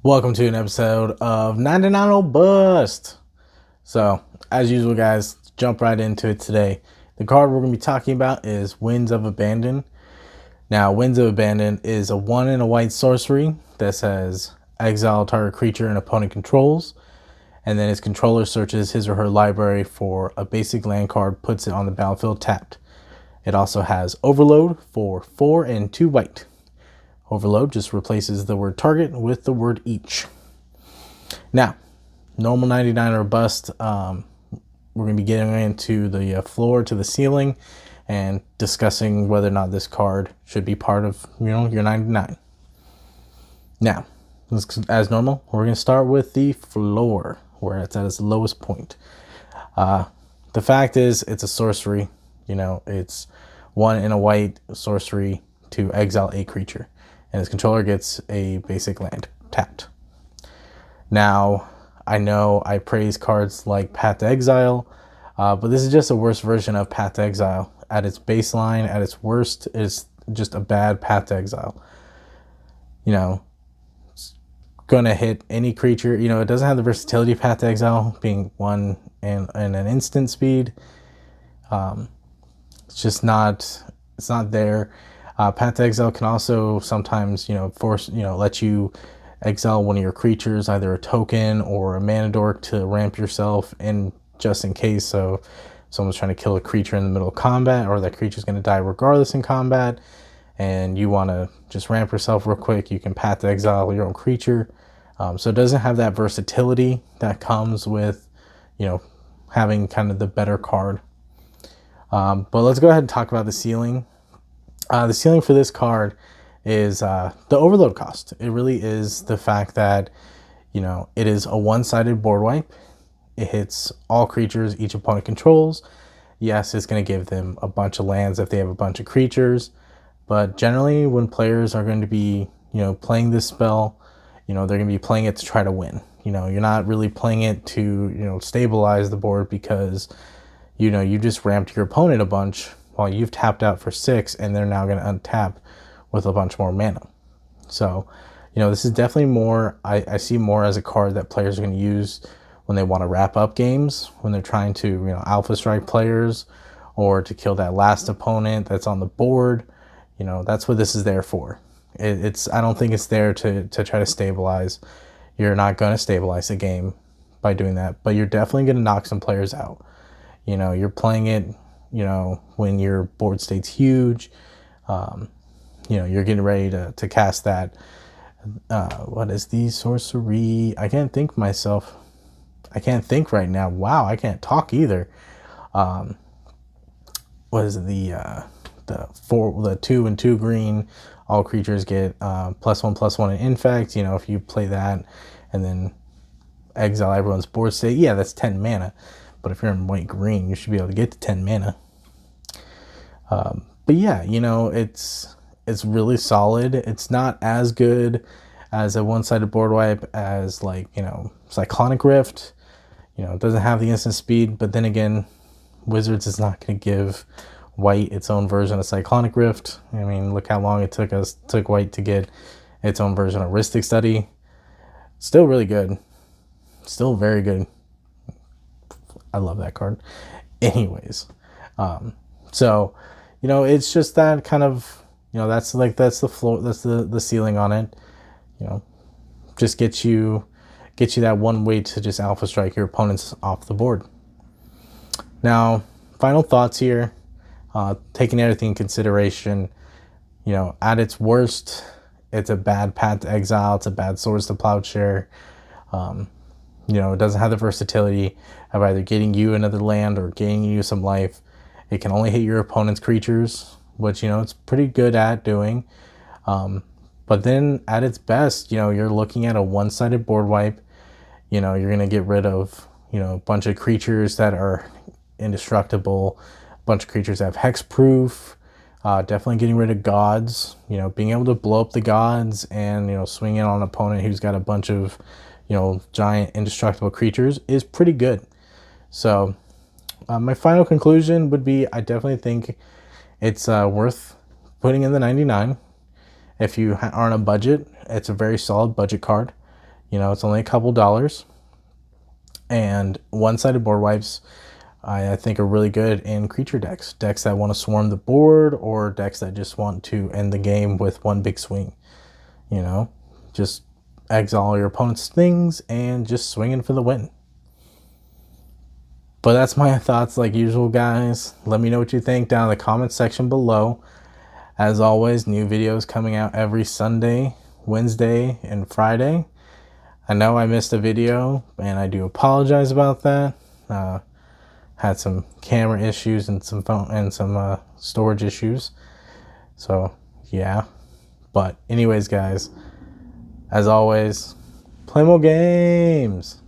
Welcome to an episode of 99 or Bust. So, as usual, guys, jump right into it today. The card we're going to be talking about is Winds of Abandon. Now, Winds of Abandon is a 1 and a white sorcery that says exile target creature an opponent controls, and then its controller searches his or her library for a basic land card, puts it on the battlefield tapped. It also has Overload for 4 and 2 white. Overload just replaces the word target with the word each. Now, normal 99 or bust, we're going to be getting into the floor to the ceiling and discussing whether or not this card should be part of your 99. Now, as normal, we're going to start with the floor, where it's at its lowest point. The fact is, it's a sorcery. It's 1 and a white sorcery to exile a creature, and its controller gets a basic land tapped. Now, I know I praise cards like Path to Exile, but this is just a worse version of Path to Exile. At its baseline, at its worst, it's just a bad Path to Exile. It's gonna hit any creature. It doesn't have the versatility of Path to Exile, being 1 and an instant speed. It's just not. It's not there. Path to Exile can also sometimes, force, let you exile one of your creatures, either a token or a mana dork, to ramp yourself in just in case. So if someone's trying to kill a creature in the middle of combat, or that creature's going to die regardless in combat, and you want to just ramp yourself real quick, you can Path to Exile your own creature. So it doesn't have that versatility that comes with, having kind of the better card. But let's go ahead and talk about the ceiling. The ceiling for this card is the overload cost. It really is the fact that, it is a one-sided board wipe. It hits all creatures each opponent controls. Yes, it's going to give them a bunch of lands if they have a bunch of creatures. But generally, when players are going to be, playing this spell, they're going to be playing it to try to win. You're not really playing it to, stabilize the board, because, you just ramped your opponent a bunch while you've tapped out for 6, and they're now going to untap with a bunch more mana. So, this is definitely more, I see more as a card that players are going to use when they want to wrap up games, when they're trying to, alpha strike players, or to kill that last opponent that's on the board. That's what this is there for. I don't think it's there to try to stabilize. You're not going to stabilize the game by doing that, but you're definitely going to knock some players out. You're playing it, when your board state's huge. You're getting ready to cast that. What is the sorcery? I can't think right now. Wow, I can't talk either. What is it? The 2 and 2 green? All creatures get +1/+1 in infect. If you play that and then exile everyone's board state, yeah, that's 10 mana. But if you're in white green, you should be able to get to 10 mana. But yeah, it's really solid. It's not as good as a one-sided board wipe as, like, Cyclonic Rift. It doesn't have the instant speed, but then again, Wizards is not going to give white its own version of Cyclonic Rift. I mean, look how long it took white to get its own version of Rhystic Study. Still really good. Still very good. I love that card. Anyways, so, it's just that kind of, that's the floor, that's the ceiling on it. Just get you that one way to just alpha strike your opponents off the board. Now, final thoughts here. Taking everything in consideration, at its worst, it's a bad Path to Exile. It's a bad Swords to Plowshare. It doesn't have the versatility of either getting you another land or gaining you some life. It can only hit your opponent's creatures, which, it's pretty good at doing. But then at its best, you're looking at a one-sided board wipe. You're going to get rid of, a bunch of creatures that are indestructible, a bunch of creatures that have hexproof, definitely getting rid of gods, being able to blow up the gods and, swing in on an opponent who's got a bunch of, giant indestructible creatures is pretty good. So my final conclusion would be, I definitely think it's worth putting in the 99. If you are on a budget, it's a very solid budget card. You know, it's only a couple dollars. And one-sided board wipes, I think, are really good in creature decks. Decks that want to swarm the board, or decks that just want to end the game with one big swing. You know, just exile your opponent's things and just swinging for the win. But that's my thoughts like usual, guys. Let me know what you think down in the comments section below. As always, new videos coming out every Sunday, Wednesday, and Friday. I know I missed a video, and I do apologize about that. Had some camera issues and some phone and some storage issues. So yeah. But anyways, guys, as always, play more games.